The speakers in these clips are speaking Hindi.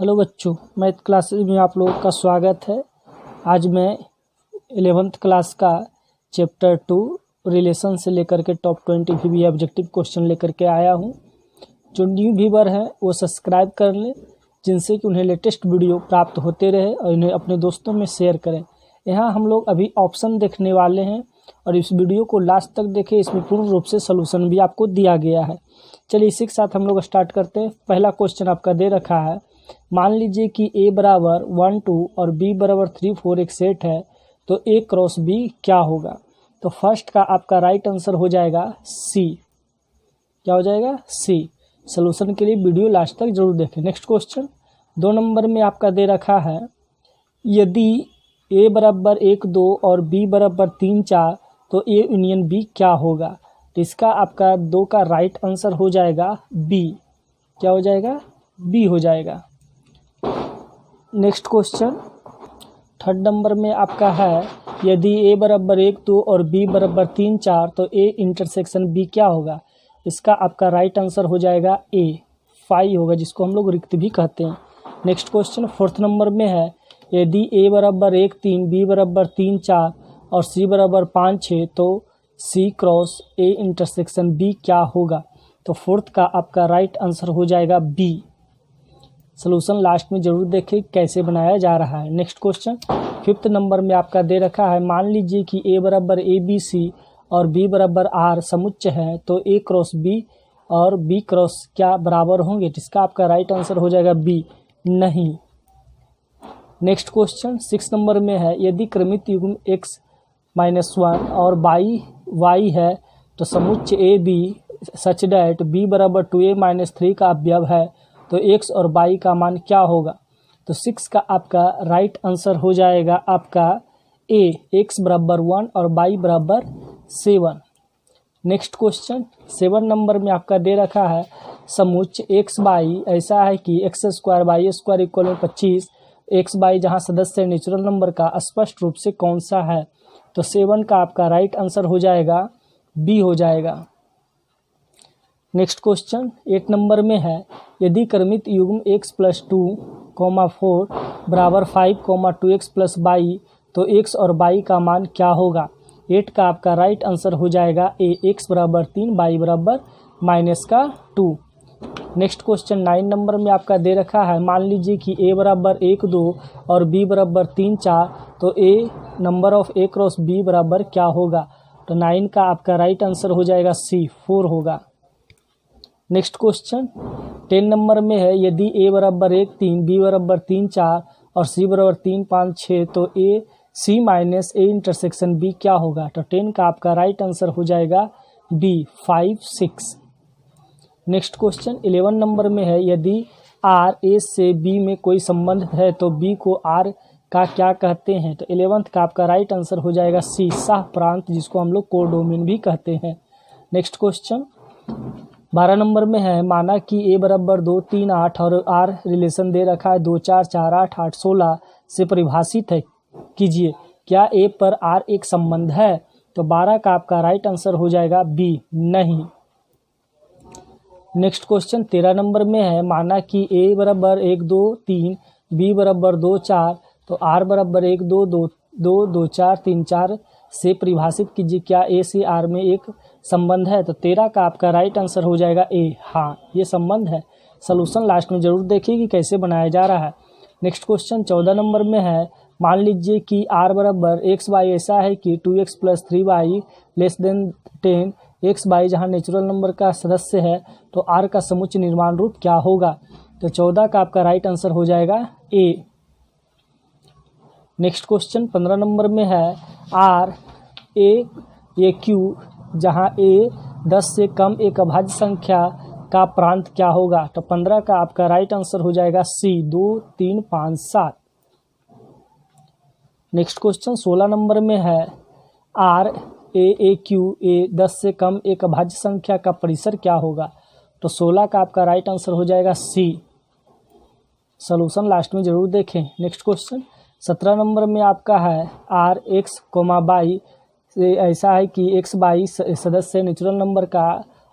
हेलो बच्चों, मैथ क्लासेस में आप लोगों का स्वागत है। आज मैं 11th क्लास का चैप्टर 2 रिलेशन से लेकर के टॉप 20 भी ऑब्जेक्टिव क्वेश्चन लेकर के आया हूं। जो न्यू व्यूअर हैं वो सब्सक्राइब कर लें, जिनसे कि उन्हें लेटेस्ट वीडियो प्राप्त होते रहे और इन्हें अपने दोस्तों में शेयर करें। यहाँ हम लोग अभी ऑप्शन देखने वाले हैं और इस वीडियो को लास्ट तक देखें। इसमें पूर्ण रूप से सोल्यूशन भी आपको दिया गया है। चलिए इसी के साथ हम लोग स्टार्ट करते हैं। पहला क्वेश्चन आपका दे रखा है, मान लीजिए कि a बराबर 1 2 और b बराबर 3 4 एक सेट है, तो a क्रॉस b क्या होगा। तो फर्स्ट का आपका राइट आंसर हो जाएगा सी। क्या हो जाएगा? सी। सोल्यूशन के लिए वीडियो लास्ट तक जरूर देखें। नेक्स्ट क्वेश्चन 2 नंबर में आपका दे रखा है, यदि a बराबर 1 2 और b बराबर 3 4 तो a यूनियन b क्या होगा। तो इसका आपका 2 का राइट आंसर हो जाएगा b। क्या हो जाएगा? b हो जाएगा। नेक्स्ट क्वेश्चन 3rd नंबर में आपका है, यदि a बराबर 1 2 और b बराबर 3 4 तो a इंटरसेक्शन b क्या होगा। इसका आपका राइट आंसर हो जाएगा a 5 होगा, जिसको हम लोग रिक्त भी कहते हैं। नेक्स्ट क्वेश्चन 4th नंबर में है, यदि a बराबर 1 3 b बराबर 3 4 और c बराबर 5 6 तो c cross a intersection b क्या होगा। तो 4th का आपका राइट आंसर हो जाएगा b। सोल्यूशन लास्ट में जरूर देखें कैसे बनाया जा रहा है। नेक्स्ट क्वेश्चन 5th नंबर में आपका दे रखा है, मान लीजिए कि a बराबर ए बी सी और b बराबर r समुच्चय है, तो a क्रॉस b और b क्रॉस क्या बराबर होंगे। जिसका आपका राइट आंसर हो जाएगा b नहीं। नेक्स्ट क्वेश्चन 6 नंबर में है, यदि क्रमित युग्म x -1 और y है तो समुच्चय A B such that b बराबर 2a - 3 का अवयव है, तो x और y का मान क्या होगा। तो 6 का आपका राइट आंसर हो जाएगा आपका a, x बराबर 1 और y बराबर 7। नेक्स्ट क्वेश्चन 7 नंबर में आपका दे रखा है, समुच्चय x y ऐसा है कि x square y square equal 25। x y जहां सदस्य नेचुरल नंबर का स्पष्ट रूप से कौन सा है। तो 7 का आपका राइट आंसर हो जाएगा b हो जाएगा। नेक्स्ट क्वेश्चन 8 नंबर में है, यदि क्रमित युग्म x + 2, 4 बराबर 5, 2x + y तो x और y का मान क्या होगा। 8 का आपका राइट आंसर हो जाएगा a, x बराबर 3 y बराबर -2। नेक्स्ट क्वेश्चन 9 नंबर में आपका दे रखा है, मान लीजिए कि a बराबर 1 2 और b बराबर 3 4 तो a number of a cross b बराबर क्या होगा। तो 9 का आपका राइट आंसर हो जाएगा c 4 होगा। नेक्स्ट क्वेश्चन 10 नंबर में है, यदि a बराबर 1 3 b बराबर 3 4 और c बराबर 3 5 6 तो a c minus a intersection b क्या होगा। तो 10 का आपका राइट आंसर हो जाएगा b 5 6। नेक्स्ट क्वेश्चन 11 नंबर में है, यदि r a से b में कोई संबंध है तो b को r का क्या कहते हैं। तो 11th का आपका राइट आंसर हो जाएगा c सह प्रांत, जिसको हम लोग कोडोमेन भी कहते हैं। नेक्स्ट क्वेश्चन 12 नंबर में है, माना कि a बराबर 2 3 8 और r रिलेशन दे रखा है 2 4 4 8 8 16 से परिभाषित है कीजिए, क्या a पर r एक संबंध है। तो 12 का आपका राइट आंसर हो जाएगा b नहीं। नेक्स्ट क्वेश्चन 13 नंबर में है, माना कि a बराबर 1 2 3 b बराबर 2 4 तो r बराबर 1 2 2 2 2 4 3 4 से परिभाषित कीजिए, क्या a से r में एक संबंध है। तो 13 का आपका राइट आंसर हो जाएगा a, हाँ ये संबंध है। सोल्यूशन लास्ट में जरूर देखिए कि कैसे बनाया जा रहा है। नेक्स्ट क्वेश्चन 14 नंबर में है, मान लीजिए कि r बराबर x y ऐसा है कि 2x + 3y < 10 x y जहां नेचुरल नंबर का सदस्य है तो r का समुच्चय निर्माण रूप क्या होगा। तो 14 का आपका राइट आंसर हो जाएगा a। नेक्स्ट क्वेश्चन 15 नंबर में है, r a q जहां a 10 से कम एक अभाज्य संख्या का प्रांत क्या होगा। तो 15 का आपका राइट आंसर हो जाएगा c 2 3 5 7। नेक्स्ट क्वेश्चन 16 नंबर में है, r a q a 10 से कम एक अभाज्य संख्या का परिसर क्या होगा। तो 16 का आपका राइट आंसर हो जाएगा c। सोल्यूशन लास्ट में जरूर देखें। नेक्स्ट क्वेश्चन 17 नंबर में आपका है, r x, y ऐसा है कि x y सदस्य नेचुरल नंबर का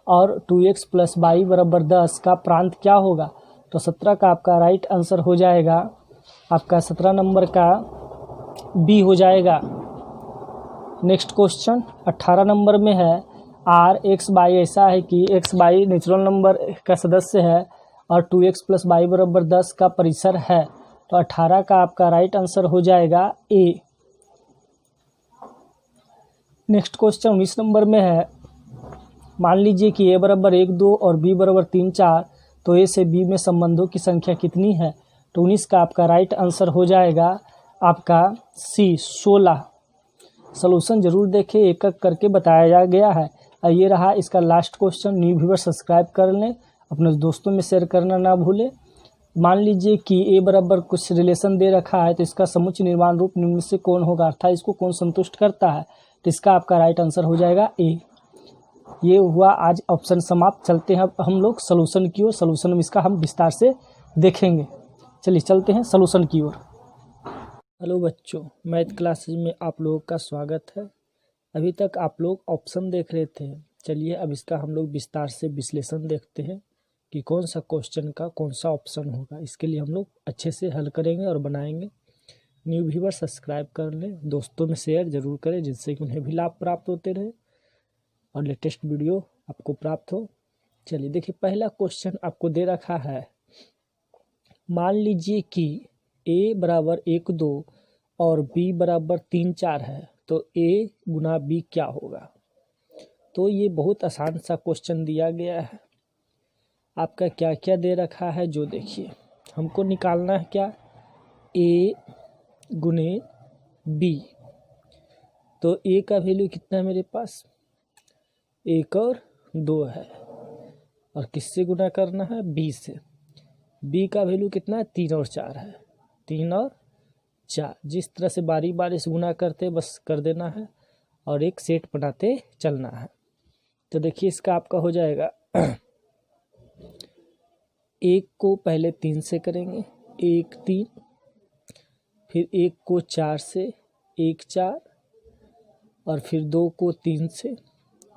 और 2x + y बराबर 10 का प्रांत क्या होगा। तो 17 का आपका राइट आंसर हो जाएगा, आपका 17 नंबर का बी हो जाएगा। नेक्स्ट क्वेश्चन 18 नंबर में है, आर एक्स बाई ऐसा है कि एक्स बाई नेचुरल नंबर का सदस्य है और 2x + y = 10 का परिसर है। तो 18 का आपका राइट आंसर हो जाएगा ए। नेक्स्ट क्वेश्चन 19 नंबर में है, मान लीजिए कि a = 1, 2 और b = 3, 4, तो a से b में संबंधों की संख्या कितनी है? तो 19 का आपका राइट आंसर हो जाएगा आपका सी 16। सॉल्यूशन जरूर देखें, एक एक करके बताया गया है। ये रहा इसका last question. New viewer subscribe कर लें, अपने दोस्तों में शेयर करना ना भूलें। मान लीजिए कि a बराबर कुछ रिलेशन दे रखा है, तो इसका समुच्चय निर्माण रूप निम्न से कौन होगा, अर्थात इसको कौन संतुष्ट करता है? तो इसका आपका राइट आंसर हो जाएगा ए। ये हुआ आज ऑप्शन समाप्त। चलते हैं अब हम लोग सॉल्यूशन की ओर। सॉल्यूशन में इसका हम विस्तार से देखेंगे। चलिए चलते हैं सॉल्यूशन की ओर। हेलो बच्चों, मैथ क्लासेज में आप लोगों का स्वागत है। अभी तक आप लोग ऑप्शन देख रहे थे, चलिए अब इसका हम लोग विस्तार से विश्लेषण देखते हैं कि कौन सा क्वेश्चन का कौन सा ऑप्शन होगा। इसके लिए हम लोग अच्छे से हल करेंगे और बनाएंगे। न्यू व्यूअर सब्सक्राइब कर लें, दोस्तों में शेयर जरूर करें, जिससे कि उन्हें भी लाभ प्राप्त होते रहे और लेटेस्ट वीडियो आपको प्राप्त हो। चलिए देखिए, पहला क्वेश्चन आपको दे रखा है, मान लीजिए कि a = 1, 2 और b = 3, 4 है, तो a × b क्या होगा? तो ये बहुत आसान सा क्वेश्चन दिया गया है। आपका क्या क्या दे रखा है जो देखिए, हमको निकालना है क्या, a × b। तो a का वैल्यू कितना है मेरे पास, 1 और 2 है, और किससे गुना करना है, b से। b का वैल्यू कितना है, 3 और 4 है, 3 और 4। जिस तरह से बारी बारी से गुना करते बस कर देना है और एक सेट बनाते चलना है। तो देखिए इसका आपका हो जाएगा, 1 को पहले 3 से करेंगे, 1 3, फिर 1 को 4 से, 1 4, और फिर 2 को 3 से,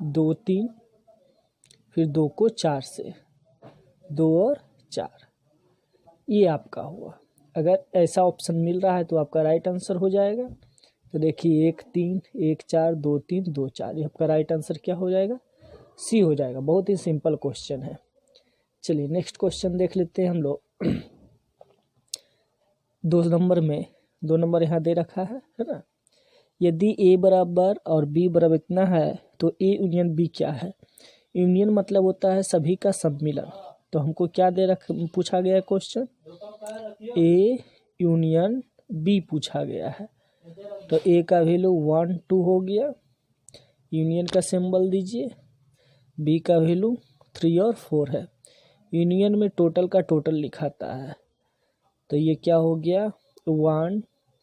2 3, फिर 2 को 4 से, 2 और 4। ये आपका हुआ। अगर ऐसा ऑप्शन मिल रहा है तो आपका राइट आंसर हो जाएगा। तो देखिए 1 3, 1 4, 2 3, 2 4, ये आपका राइट आंसर क्या हो जाएगा, सी हो जाएगा। बहुत ही सिंपल क्वेश्चन है। चलिए नेक्स्ट क्वेश्चन देख लेते हैं हम लोग। 2 नंबर में, 2 नंबर यहाँ दे रखा है ना। यदि a बराबर और b बराबर इतना है तो a यूनियन b क्या है? यूनियन मतलब होता है सभी का सम्मिलन। तो हमको क्या पूछा गया है क्वेश्चन, a यूनियन b पूछा गया है। तो a का वैल्यू 1 2 हो गया, यूनियन का सिंबल दीजिए। b का वैल्यू 3 और 4 है। यूनियन में टोटल का टोटल लिखाता है, तो ये क्या हो गया, 1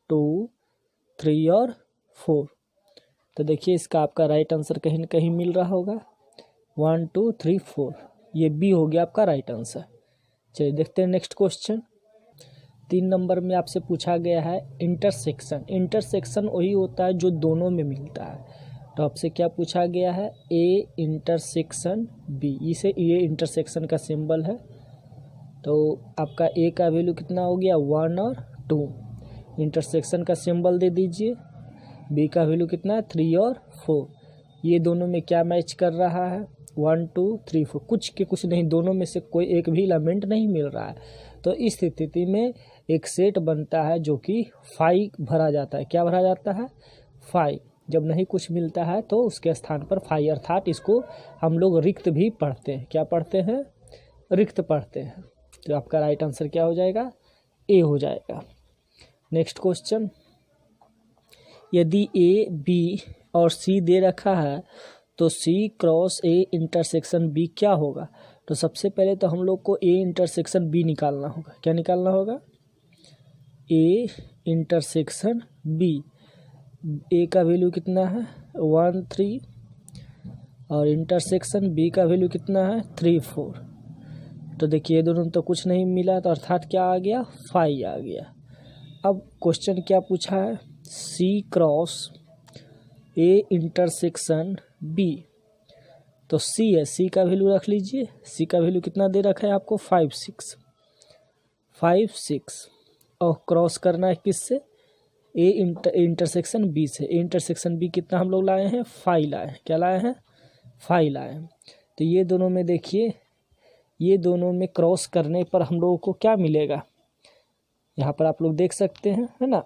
2 3 और 4। तो देखिए इसका आपका राइट आंसर कहीं ना कहीं मिल रहा होगा, 1 2 3 4, ये बी हो गया आपका राइट आंसर। चलिए देखते हैं नेक्स्ट क्वेश्चन। 3 नंबर में आपसे पूछा गया है इंटरसेक्शन। इंटरसेक्शन वही होता है जो दोनों में मिलता है। तो आपसे क्या पूछा गया है, ए इंटरसेक्शन बी, इसे ये इंटरसेक्शन का सिंबल है। तो आपका ए का वैल्यू कितना हो गया, 1 और 2, इंटरसेक्शन का सिंबल दे दीजिए। बी का वैल्यू कितना है, 3 और 4। ये दोनों में क्या मैच कर रहा है, 1 2 3 4, कुछ के कुछ नहीं, दोनों में से कोई एक भी एलिमेंट नहीं मिल रहा है। तो इस स्थिति में एक सेट बनता है जो कि 5 भरा जाता है। क्या भरा जाता है, 5। जब नहीं कुछ मिलता है तो उसके स्थान पर 5, अर्थात इसको हम लोग रिक्त भी पढ़ते हैं। क्या पढ़ते हैं, रिक्त पढ़ते हैं। तो आपका राइट आंसर क्या हो जाएगा, ए हो जाएगा। नेक्स्ट क्वेश्चन, यदि ए बी और सी दे रखा है तो सी क्रॉस ए इंटरसेक्शन बी क्या होगा? तो सबसे पहले तो हम लोग को ए इंटरसेक्शन बी निकालना होगा। क्या निकालना होगा, ए इंटरसेक्शन बी। ए का वैल्यू कितना है, 1 3, और इंटरसेक्शन बी का वैल्यू कितना है, 3 4। तो देखिए दोनों तो कुछ नहीं मिला, तो अर्थात क्या आ गया, 5 आ गया। अब क्वेश्चन क्या पूछा है, सी क्रॉस ए इंटरसेक्शन बी। तो सी है, सी का वैल्यू रख लीजिए। सी का वैल्यू कितना दे रखा है आपको, 5 6। 5 6 और क्रॉस करना है किससे, ए इंटरसेक्शन बी से। ए इंटरसेक्शन बी कितना हम लोग लाए हैं, 5 लाए हैं। क्या लाए हैं, 5 लाए हैं। तो ये दोनों में देखिए, ये दोनों में क्रॉस करने पर हम लोगों को क्या मिलेगा, यहाँ पर आप लोग देख सकते हैं, है ना।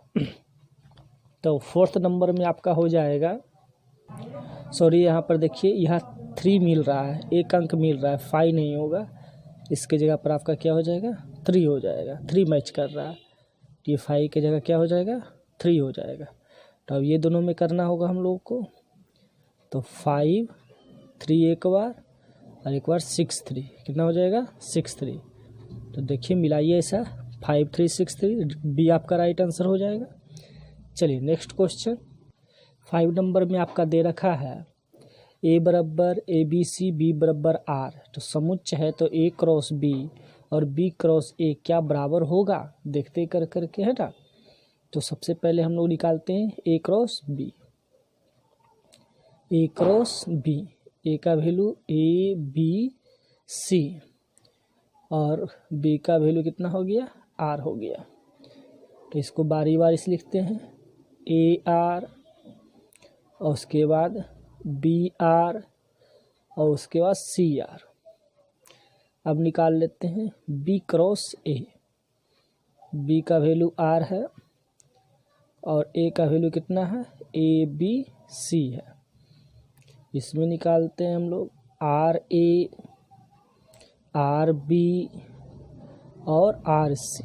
तो 4th नंबर में आपका हो जाएगा, सॉरी यहाँ पर देखिए, यहाँ 3 मिल रहा है, 1 अंक मिल रहा है, 5 नहीं होगा, इसके जगह पर आपका क्या हो जाएगा, 3 हो जाएगा। 3 मैच कर रहा है, ये 5 की जगह क्या हो जाएगा, 3 हो जाएगा। तो अब ये दोनों में करना होगा हम लोग को। तो 5 3 एक बार और एक बार 6 3, कितना हो जाएगा, 6 3। तो देखिए मिलाइए ऐसा, 5 3 6 3, बी आपका राइट आंसर हो जाएगा। चलिए नेक्स्ट क्वेश्चन। 5 नंबर में आपका दे रखा है ए बराबर ए बी सी बी बराबर आर। तो समुच्चय है तो ए क्रॉस बी और बी क्रॉस ए क्या बराबर होगा, देखते कर करके, है ना। तो सबसे पहले हम लोग निकालते हैं A cross B. A cross B, ए का वैल्यू ए बी सी और बी का वैल्यू कितना हो गया, आर हो गया। तो इसको बारी बारी से लिखते हैं, ए आर और उसके बाद बी आर और उसके बाद सी आर। अब निकाल लेते हैं बी क्रॉस ए। बी का वैल्यू आर है और ए का वैल्यू कितना है, ए बी सी है। इसमें निकालते हैं हम लोग आर ए, आर बी और आर सी।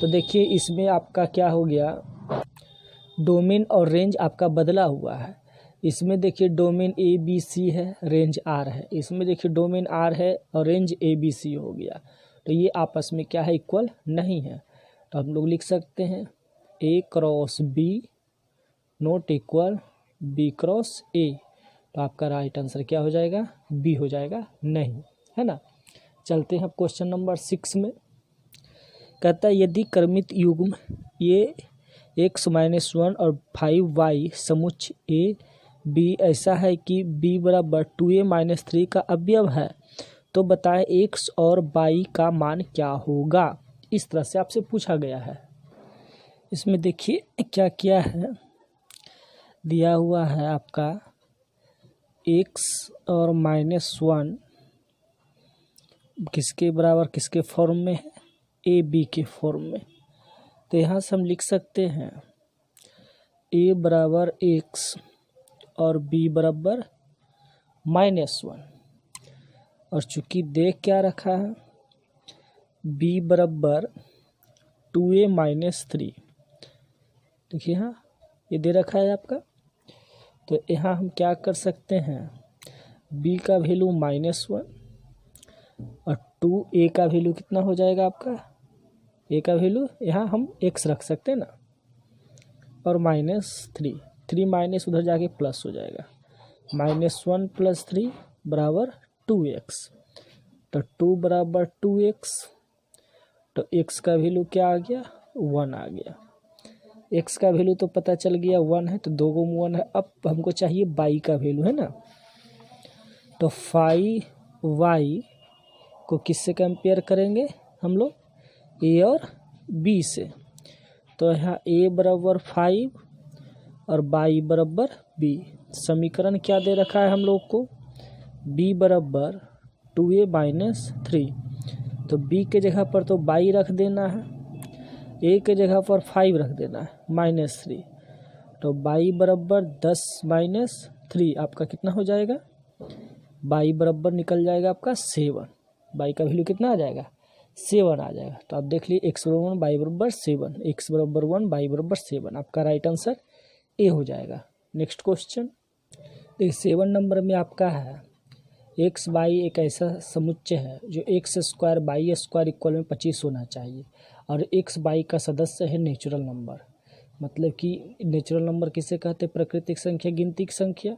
तो देखिए इसमें आपका क्या हो गया, डोमेन और रेंज आपका बदला हुआ है। इसमें देखिए डोमेन ए बी सी है, रेंज आर है। इसमें देखिए डोमेन आर है और रेंज ए बी सी हो गया। तो ये आपस में क्या है, इक्वल नहीं है। तो हम लोग लिख सकते हैं A cross B not equal B cross A. तो आपका राइट आंसर क्या हो जाएगा, बी हो जाएगा, नहीं, है ना। चलते हैं क्वेश्चन नंबर 6 में। कहता है यदि क्रमित युग्म ये x-1 और 5y समुच्चय ए बी ऐसा है कि b बराबर 2a-3 का अवयव है, तो बताएं x और y का मान क्या होगा। इस तरह से आपसे पूछा गया है। इसमें देखिए क्या किया है, दिया हुआ है आपका x और -1 किसके बराबर, किसके फॉर्म में है, ए बी के फॉर्म में। तो यहाँ से हम लिख सकते हैं a बराबर x और b बराबर -1। और चूंकि देख क्या रखा है, b बराबर 2a-3, देखिए हाँ ये दे रखा है आपका। तो यहाँ हम क्या कर सकते हैं, b का वैल्यू -1 और 2a का वैल्यू कितना हो जाएगा आपका, a का वैल्यू यहाँ हम x रख सकते हैं ना, और -3, 3 माइनस उधर जाके प्लस हो जाएगा, -1 + 3 बराबर 2x। तो 2 बराबर 2x, तो x का वैल्यू क्या आ गया, 1 आ गया। x का वैल्यू तो पता चल गया 1 है, तो 2 को 1 है। अब हमको चाहिए y का वैल्यू, है ना। तो 5y को किससे कंपेयर करेंगे हम लोग, a और b से। तो यहाँ a बराबर 5 और y बराबर b। समीकरण क्या दे रखा है हम लोग को, b बराबर 2a-3। तो b के जगह पर तो y रख देना है, a के जगह पर 5 रख देना है, -3। तो y बराबर 10 - 3 आपका कितना हो जाएगा, y बराबर निकल जाएगा आपका 7। y का वैल्यू कितना आ जाएगा, 7 आ जाएगा। तो आप देख लीजिए x बराबर 1 y बराबर 7, x बराबर 1 y बराबर 7, आपका राइट आंसर ए हो जाएगा। नेक्स्ट क्वेश्चन देखिए 7 नंबर में आपका है एक्स वाई एक ऐसा समुच्चय है जो x² y² इक्वल में 25 होना चाहिए और एक्स वाई का सदस्य है नेचुरल नंबर। मतलब कि नेचुरल नंबर किसे कहते हैं, प्राकृतिक संख्या, गिनती की संख्या।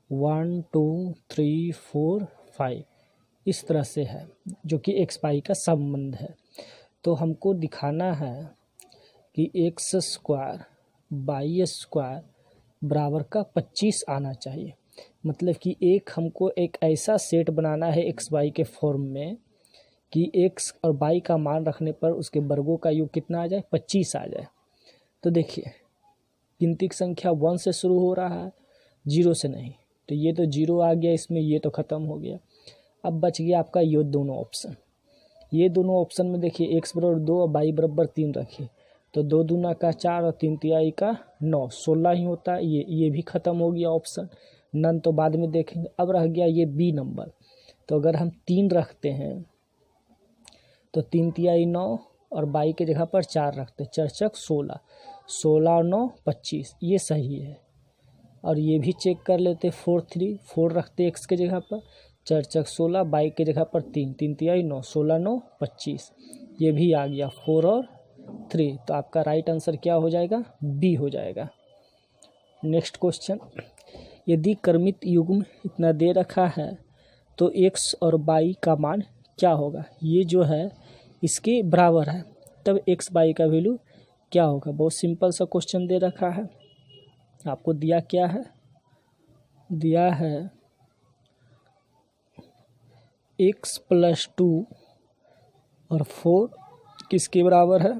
1 2 3 4 5 इस तरह से है, जो कि एक्स वाई का संबंध है। तो हमको दिखाना है कि x² y² बराबर का 25 आना चाहिए। मतलब कि हमको एक ऐसा सेट बनाना है एक्स वाई के फॉर्म में कि x और y का मान रखने पर उसके वर्गों का योग कितना आ जाए, 25 आ जाए। तो देखिए गिनती की संख्या 1 से शुरू हो रहा है, 0 से नहीं, तो ये तो 0 आ गया इसमें, ये तो ख़त्म हो गया। अब बच गया आपका ये दोनों ऑप्शन। ये दोनों ऑप्शन में देखिए x बराबर 2 और y बराबर 3 रखिए, तो 2 दूना का 4 और 3 तिहाई का 9, 16 ही होता है। ये भी ख़त्म हो गया ऑप्शन, नन तो बाद में देखेंगे। अब रह गया ये बी नंबर, तो अगर हम 3 रखते हैं तो 3 तिहाई 9 और y के जगह पर 4 रखते हैं, 4 चक 16, 16 और 9 25, ये सही है। और ये भी चेक कर लेते, 4 रखते x के जगह पर, 4 चक 16, y के जगह पर 3, 3 तिहाई 9, 16 9 25, ये भी आ गया 4 और 3। तो आपका राइट आंसर क्या हो जाएगा, बी हो जाएगा। नेक्स्ट क्वेश्चन, यदि क्रमित युग्म इतना दे रखा है तो x और y का मान क्या होगा। ये जो है इसके बराबर है, तब x y का वैल्यू क्या होगा। बहुत सिंपल सा क्वेश्चन दे रखा है, आपको दिया क्या है, दिया है x + 2 और 4 किसके बराबर है,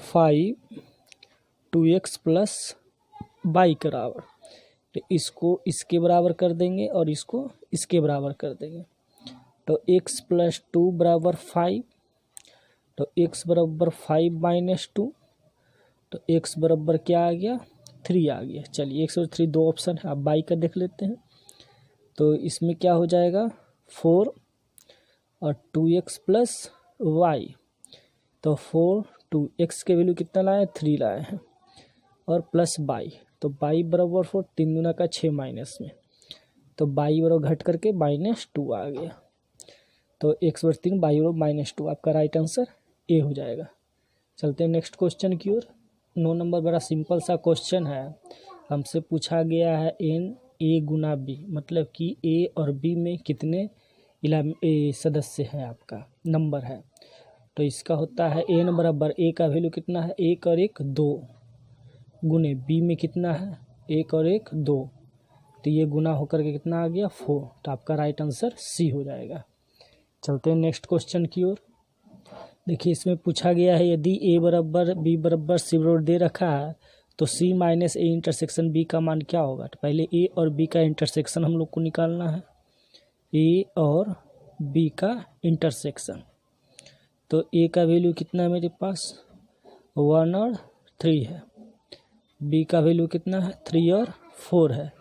5 2x + y के बराबर। तो इसको इसके बराबर कर देंगे और इसको इसके बराबर कर देंगे। तो x + 2 बराबर 5, तो x बराबर 5 - 2, तो x बराबर क्या आ गया, 3 आ गया। चलिए x और 3 दो ऑप्शन है, आप y का देख लेते हैं। तो इसमें क्या हो जाएगा 4 और 2x + y, तो 4 2 x के वैल्यू कितना लाए, 3 लाए हैं, और प्लस y, तो y बराबर 4, 3 दूना का 6 माइनस में, तो y बराबर घट करके -2 आ गया। तो x बराबर 3, y बराबर -2, आपका राइट आंसर ए हो जाएगा। चलते हैं नेक्स्ट क्वेश्चन की ओर। 9 नंबर बड़ा सिंपल सा क्वेश्चन है, हमसे पूछा गया है n a गुना b, मतलब कि a और b में कितने सदस्य हैं, आपका नंबर है। तो इसका होता है n बराबर a का वैल्यू कितना है, 1 और 1 2, गुने b में कितना है 1 और 1 2, तो ये गुना होकर के कितना आ गया 4। तो आपका राइट आंसर सी हो जाएगा। चलते हैं नेक्स्ट क्वेश्चन की ओर। देखिए इसमें पूछा गया है यदि a बराबर b बराबर c बराबर दे रखा है तो c - a इंटरसेक्शन b का मान क्या होगा। तो पहले a और b का इंटरसेक्शन हम लोग को निकालना है, a और b का इंटरसेक्शन। तो a का वैल्यू कितना है मेरे पास 1 और 3 है, b का वैल्यू कितना है 3 और 4 है।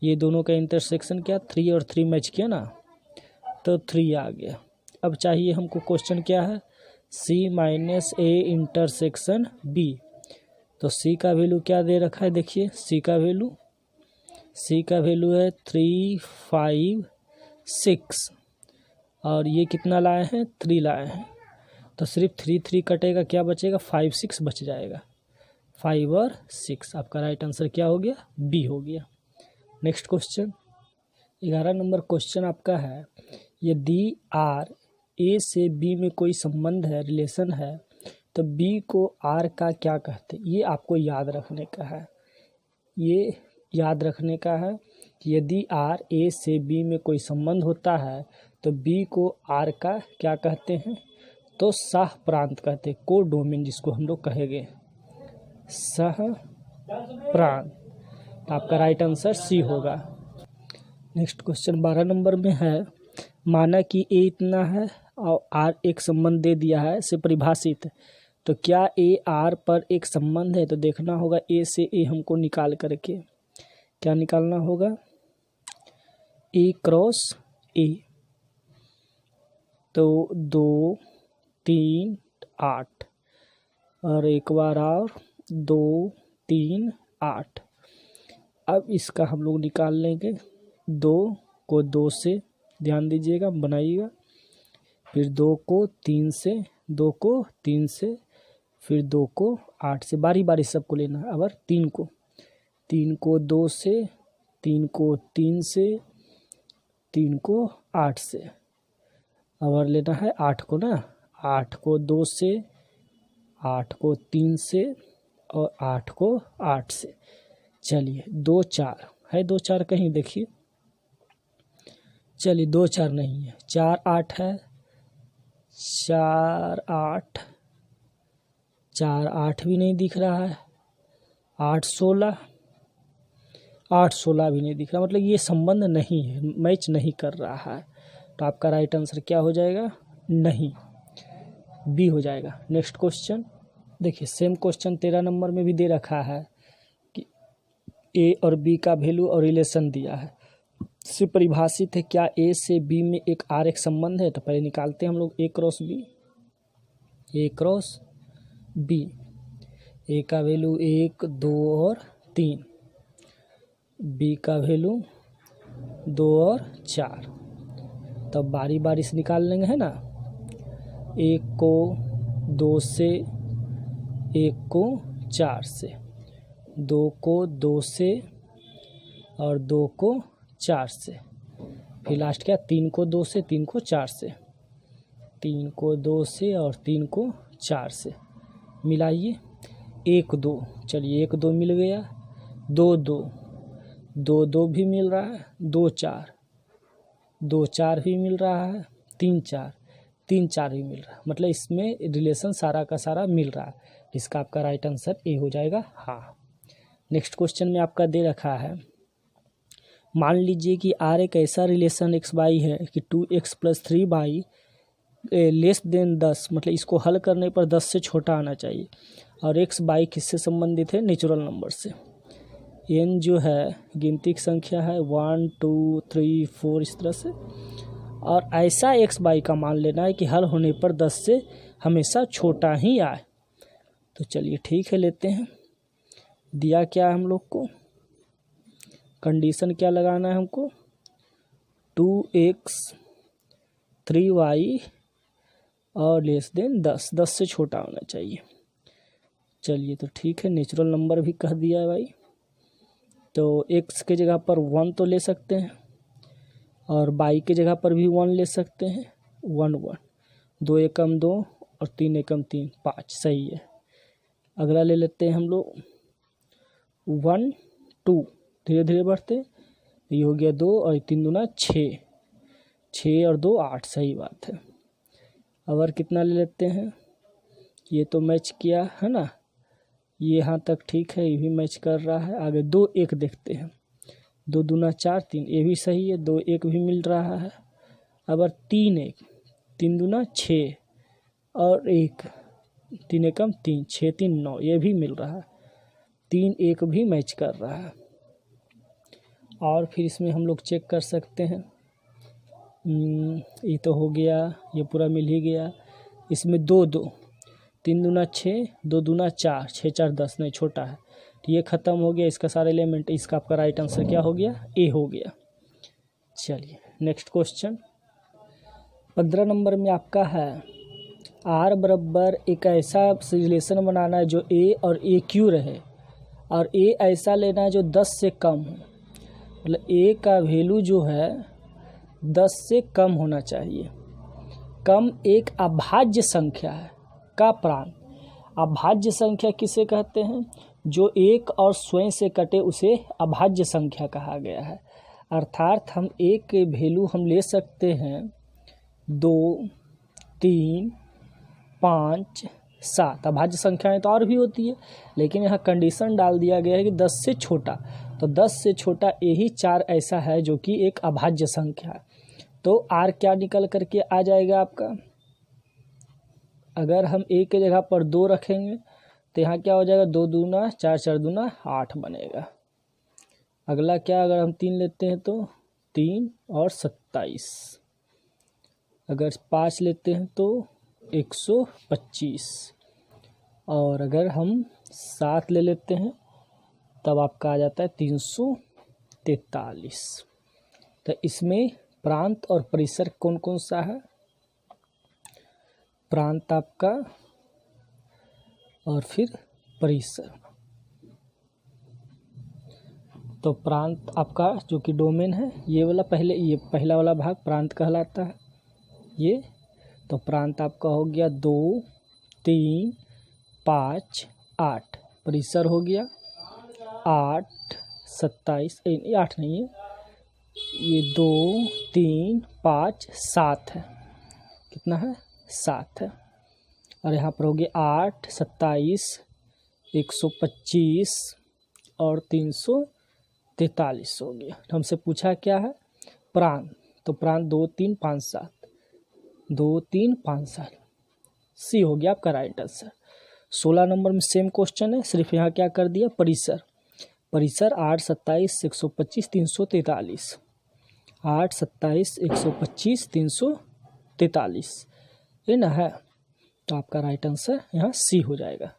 ये दोनों का इंटरसेक्शन क्या 3 और 3 मैच किया ना, तो 3 आ गया। अब चाहिए हमको क्वेश्चन क्या है, c - a इंटरसेक्शन b। तो c का वैल्यू क्या दे रखा है, देखिए c का वैल्यू है 3 5 6, और ये कितना लाए हैं 3 लाए हैं, तो सिर्फ 3 3 कटेगा, क्या बचेगा 5 6 बच जाएगा, 5 और 6। आपका राइट आंसर क्या हो गया, बी हो गया। नेक्स्ट क्वेश्चन 11 नंबर क्वेश्चन आपका है, यदि r a से b में कोई संबंध है, रिलेशन है, तो b को r का क्या कहते हैं। ये आपको याद रखने का है, ये याद रखने का है कि यदि r a से b में कोई संबंध होता है तो b को r का क्या कहते हैं, तो सह प्रांत कहते हैं, को डोमेन जिसको हम लोग कहेंगे, सह प्रांत। तो आपका राइट आंसर सी होगा। नेक्स्ट क्वेश्चन 12 नंबर में है, माना कि a इतना है और r एक संबंध दे दिया है से परिभाषित, तो क्या a r पर एक संबंध है। तो देखना होगा a से a हमको निकाल करके क्या निकालना होगा, a क्रॉस a, तो 2 3 8, और एक बार और 2 3 8। अब इसका हम लोग निकाल लेंगे, 2 को 2 से ध्यान दीजिएगा बनाइएगा, फिर 2 को 3 से, 2 को 3 से, फिर 2 को 8 से, बारी बारी सबको लेना है। अब 3 को 2 से, 3 को 3 से, 3 को 8 से, अब लेना है 8 को ना, 8 को 2 से, 8 को 3 से, और 8 को 8 से। चलिए 2 4 है, 2 4 कहीं देखिए, चलिए 2 4 नहीं है, 4 8 है, 4 8, 4 8 भी नहीं दिख रहा है, 8 16, 8 16 भी नहीं दिख रहा, मतलब ये संबंध नहीं है, मैच नहीं कर रहा है। तो आपका राइट आंसर क्या हो जाएगा? नहीं, बी हो जाएगा। नेक्स्ट क्वेश्चन देखिए, सेम क्वेश्चन 13 नंबर में भी दे रखा है कि ए और बी का वैल्यू और रिलेशन दिया है, से परिभाषित है, क्या ए से बी में एक आरेख संबंध है? तो पहले निकालते हैं हम लोग ए क्रॉस बी। ए क्रॉस बी, ए का वैल्यू 1 2 और 3, बी का वैल्यू 2 और 4। तब बारी बारी से निकाल लेंगे, है ना। एक को 2 से, एक को 4 से, 2 को 2 से और 2 को 4 से, फिर लास्ट क्या, 3 को 2 से, 3 को 4 से, 3 को 2 से और 3 को 4 से मिलाइए। 1 2, चलिए 1 2 मिल गया, 2 2, 2 2 भी मिल रहा है, 2 4, 2 4 भी मिल रहा है, 3 4, 3 4 भी मिल रहा है, मतलब इसमें रिलेशन सारा का सारा मिल रहा है। इसका आपका राइट आंसर ए हो जाएगा, हाँ। नेक्स्ट क्वेश्चन में आपका दे रखा है, मान लीजिए कि आर एक ऐसा रिलेशन एक्स बाई है कि 2x + 3y लेस देन 10, मतलब इसको हल करने पर 10 से छोटा आना चाहिए, और एक्स बाई किससे संबंधित है? नेचुरल नंबर से। एन जो है गिनती की संख्या है, 1 2 3 4 इस तरह से, और ऐसा एक्स बाई का मान लेना है कि हल होने पर 10 से हमेशा छोटा ही आए। तो चलिए ठीक है, लेते हैं। दिया क्या है हम लोग को, कंडीशन क्या लगाना है हमको, 2x 3y और लेस देन 10, 10 से छोटा होना चाहिए। चलिए तो ठीक है, नेचुरल नंबर भी कह दिया है भाई, तो x के जगह पर 1 तो ले सकते हैं, और y के जगह पर भी 1 ले सकते हैं, 1 1, 2 एकम 2 और 3 एकम 3, 5, सही है। अगला ले लेते हैं हम लोग 1 2, धीरे धीरे बढ़ते, ये हो गया 2 और 3 दूना 6, 6 और 2 8, सही बात है। और कितना ले लेते हैं, ये तो मैच किया है ना, ये यहाँ तक ठीक है, ये भी मैच कर रहा है। आगे 2 1 देखते हैं, 2 दूना 4 3, ये भी सही है, 2 1 भी मिल रहा है। अब 3 1, 3 दूना 6 और 1, 3 एकम 3, 6 3 9, ये भी मिल रहा है, 3 1 भी मैच कर रहा है। और फिर इसमें हम लोग चेक कर सकते हैं, ये तो हो गया, ये पूरा मिल ही गया। इसमें 2 2, 3 दूना 6, 2 दूना 4, 6 4 10, नहीं छोटा है, तो ये ख़त्म हो गया इसका सारा एलिमेंट। इसका आपका राइट आंसर क्या हो गया? ए हो गया। चलिए नेक्स्ट क्वेश्चन 15 नंबर में आपका है, आर बराबर एक ऐसा रिलेशन बनाना है जो ए और ए क्यू रहे, और ए ऐसा लेना है जो 10 से कम हो, मतलब ए का वैल्यू जो है 10 से कम होना चाहिए। कम एक अभाज्य संख्या है का प्रांत। अभाज्य संख्या किसे कहते हैं? जो एक और स्वयं से कटे उसे अभाज्य संख्या कहा गया है। अर्थात हम एक के वैल्यू हम ले सकते हैं 2 3 5 7, अभाज्य संख्याएं तो और भी होती है, लेकिन यहाँ कंडीशन डाल दिया गया है कि 10 से छोटा, तो 10 से छोटा यही 4 ऐसा है जो कि एक अभाज्य संख्या है। तो आर क्या निकल करके आ जाएगा आपका, अगर हम ए के जगह पर 2 रखेंगे तो यहाँ क्या हो जाएगा, 2 दूना 4 4 दूना 8 बनेगा। अगला क्या, अगर हम 3 लेते हैं तो 3 और 27, अगर 5 लेते हैं तो 125, और अगर हम 7 ले लेते हैं तब आपका आ जाता है 343। तो इसमें प्रांत और परिसर कौन कौन सा है? प्रांत आपका और फिर परिसर। तो प्रांत आपका जो कि डोमेन है, ये वाला पहले, ये पहला वाला भाग प्रांत कहलाता है ये। तो प्रांत आपका हो गया 2 3 5 8, परिसर हो गया 8 27, 8 नहीं है, ये 2 3 5 7 है, कितना है 7 है। और यहाँ पर हो गया 8, 27, 125 और 343 हो गया। हमसे पूछा क्या है? प्रांत। तो प्रांत 2, 3, 5, 7, 2, 3, 5, 7 सी हो गया आपका राइट आंसर। 16 नंबर में सेम क्वेश्चन है, सिर्फ यहाँ क्या कर दिया? परिसर। परिसर 8, 27, 125, 343। 8, 27, 125, 343 ये ना है, तो आपका राइट आंसर यहाँ सी हो जाएगा।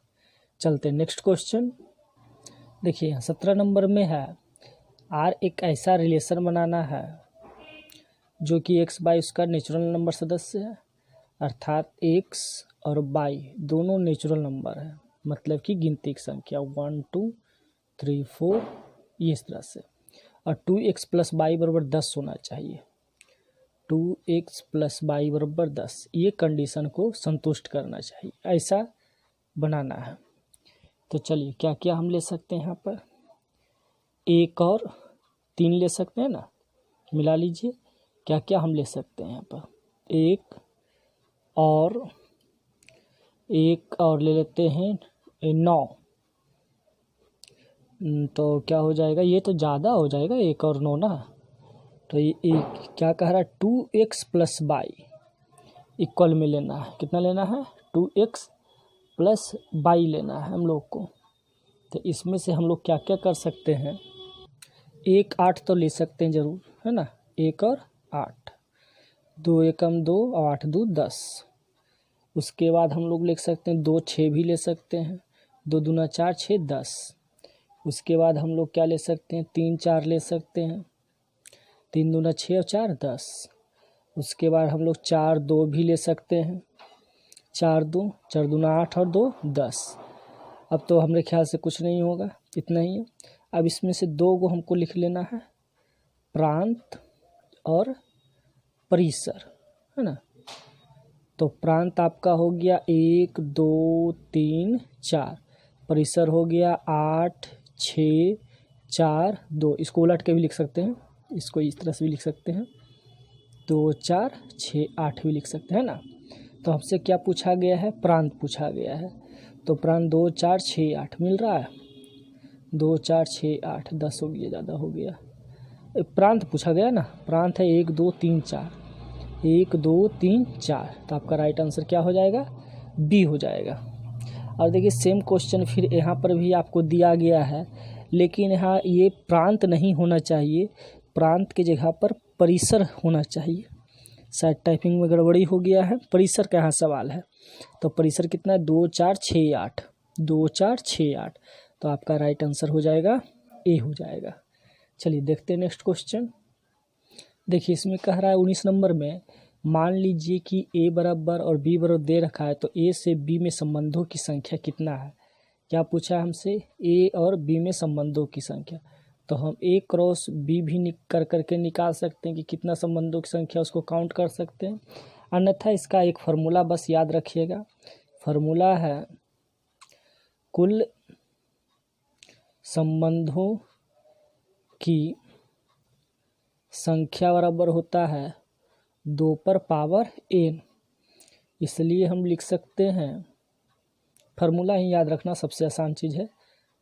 चलते हैं नेक्स्ट क्वेश्चन। देखिए 17 नंबर में है, आर एक ऐसा रिलेशन बनाना है जो कि एक्स बाई उसका नेचुरल नंबर सदस्य है, अर्थात एक्स और बाई दोनों नेचुरल नंबर है, मतलब कि गिनती की संख्या 1, 2, 3, 4 ये इस तरह से। और 2x प्लस बाई बराबर 10 होना चाहिए। 2x प्लस बाई बराबर 10 ये कंडीशन को संतुष्ट करना चाहिए, ऐसा बनाना है। तो चलिए क्या क्या हम ले सकते हैं यहाँ पर? 1 और 3 ले सकते हैं ना, मिला लीजिए। क्या क्या हम ले सकते हैं यहाँ पर? 1 और ले लेते हैं 9, तो क्या हो जाएगा? ये तो ज़्यादा हो जाएगा 1 और 9 ना। तो ये एक क्या कह रहा है? 2x प्लस बाई इक्वल में लेना है। कितना लेना है? 2x प्लस बाई लेना है हम लोग को। तो इसमें से हम लोग क्या क्या कर सकते हैं? 1, 8 तो ले सकते हैं ज़रूर, है ना। 1 और 8, 2 एकम 2 और 8 2 10। उसके बाद हम लोग लिख सकते हैं 2, 6 भी ले सकते हैं। 2 दूना 4, 6 10। उसके बाद हम लोग क्या ले सकते हैं? 3, 4 ले सकते हैं। 3 दूना 6 और 4 10। उसके बाद हम लोग 4, 2 भी ले सकते हैं। 4 दूना 8 और 2 10। अब तो हमारे ख्याल से कुछ नहीं होगा, इतना ही है। अब इसमें से 2 को हमको लिख लेना है, प्रांत और परिसर, है ना। तो प्रांत आपका हो गया 1, 2, 3, 4। परिसर हो गया 8, 6, 4, 2। इसको उलट के भी लिख सकते हैं, इसको इस तरह से भी लिख सकते हैं। 2, 4, 6, 8 भी लिख सकते हैं ना। तो हमसे क्या पूछा गया है? प्रांत पूछा गया है। तो प्रांत 2, 4, 6, 8 मिल रहा है। 2, 4, 6, 8 10 हो गया, ज़्यादा हो गया। प्रांत पूछा गया ना, प्रांत है 1, 2, 3, 4। 1, 2, 3, 4। तो आपका राइट आंसर क्या हो जाएगा? बी हो जाएगा। और देखिए सेम क्वेश्चन फिर यहाँ पर भी आपको दिया गया है, लेकिन यहाँ ये प्रांत नहीं होना चाहिए, प्रांत की जगह पर परिसर होना चाहिए। शायद टाइपिंग में गड़बड़ी हो गया है, परिसर का यहाँ सवाल है। तो परिसर कितना है? 2, 4, 6, 8। 2, 4, 6, 8। तो आपका राइट आंसर हो जाएगा ए हो जाएगा। चलिए देखते हैं नेक्स्ट क्वेश्चन। देखिए इसमें कह रहा है 19 नंबर में, मान लीजिए कि ए बराबर और बी बराबर दे रखा है, तो ए से बी में संबंधों की संख्या कितना है? क्या पूछा है हमसे? ए और बी में संबंधों की संख्या। तो हम ए क्रॉस बी भी करके निकाल सकते हैं कि कितना संबंधों की संख्या, उसको काउंट कर सकते हैं। अन्यथा इसका एक फार्मूला बस याद रखिएगा, फार्मूला है कुल संबंधों की संख्या बराबर होता है 2 पर पावर n। इसलिए हम लिख सकते हैं, फार्मूला ही याद रखना सबसे आसान चीज़ है।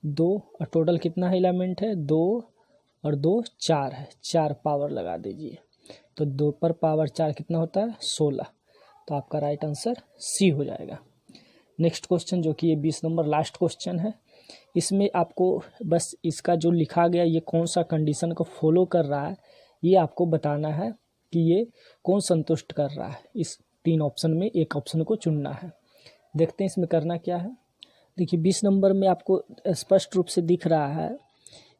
2 और टोटल कितना है एलिमेंट है? 2 और 2 4 है, 4 पावर लगा दीजिए। तो 2 पर पावर 4 कितना होता है? 16। तो आपका राइट आंसर सी हो जाएगा। नेक्स्ट क्वेश्चन जो कि ये 20 नंबर लास्ट क्वेश्चन है, इसमें आपको बस इसका जो लिखा गया ये कौन सा कंडीशन को फॉलो कर रहा है ये आपको बताना है कि ये कौन संतुष्ट कर रहा है। इस 3 ऑप्शन में एक ऑप्शन को चुनना है। देखते हैं इसमें करना क्या है। देखिए 20 नंबर में आपको स्पष्ट रूप से दिख रहा है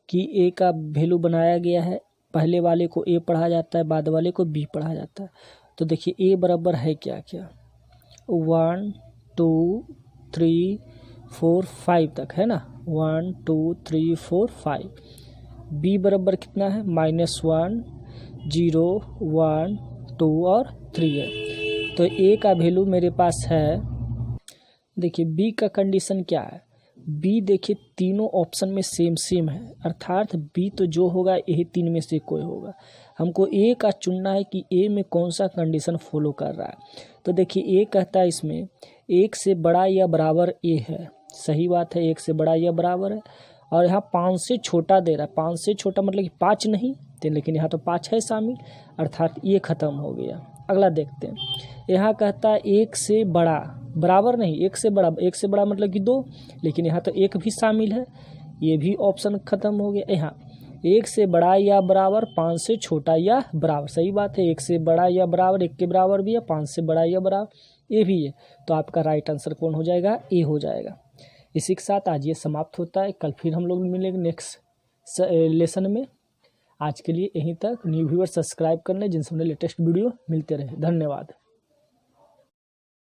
कि ए का वैल्यू बनाया गया है, पहले वाले को ए पढ़ा जाता है, बाद वाले को बी पढ़ा जाता है। तो देखिए ए बराबर है क्या क्या? 1, 2, 3, 4, 5 तक है ना। 1, 2, 3, 4, 5। बी बराबर कितना है? -1, 0, 1, 2 और 3 है। तो ए का वैल्यू मेरे पास है, देखिए बी का कंडीशन क्या है? बी देखिए तीनों ऑप्शन में सेम सेम है, अर्थात बी तो जो होगा यही तीन में से कोई होगा। हमको ए का चुनना है कि ए में कौन सा कंडीशन फॉलो कर रहा है। तो देखिए ए कहता है इसमें एक से बड़ा या बराबर ए है, सही बात है, एक से बड़ा या बराबर है। और यहाँ 5 से छोटा दे रहा है, 5 से छोटा मतलब कि 5 नहीं तो, लेकिन यहाँ तो 5 है शामिल, अर्थात ये ख़त्म हो गया। अगला देखते हैं, यहाँ कहता है एक से बड़ा, बराबर नहीं, एक से बड़ा, एक से बड़ा मतलब कि 2, लेकिन यहाँ तो एक भी शामिल है, ये भी ऑप्शन ख़त्म हो गया। यहाँ एक से बड़ा या बराबर, 5 से छोटा या बराबर, सही बात है, एक से बड़ा या बराबर, एक के बराबर भी है, 5 से बड़ा या बराबर ये भी है। तो आपका राइट आंसर कौन हो जाएगा, ए हो जाएगा। इसी के साथ आज ये समाप्त होता है, कल फिर हम लोग मिलेंगे नेक्स्ट लेसन में। आज के लिए यहीं तक। न्यू व्यूअर सब्सक्राइब कर लें जिनसे उन्हें लेटेस्ट वीडियो मिलते रहे। धन्यवाद।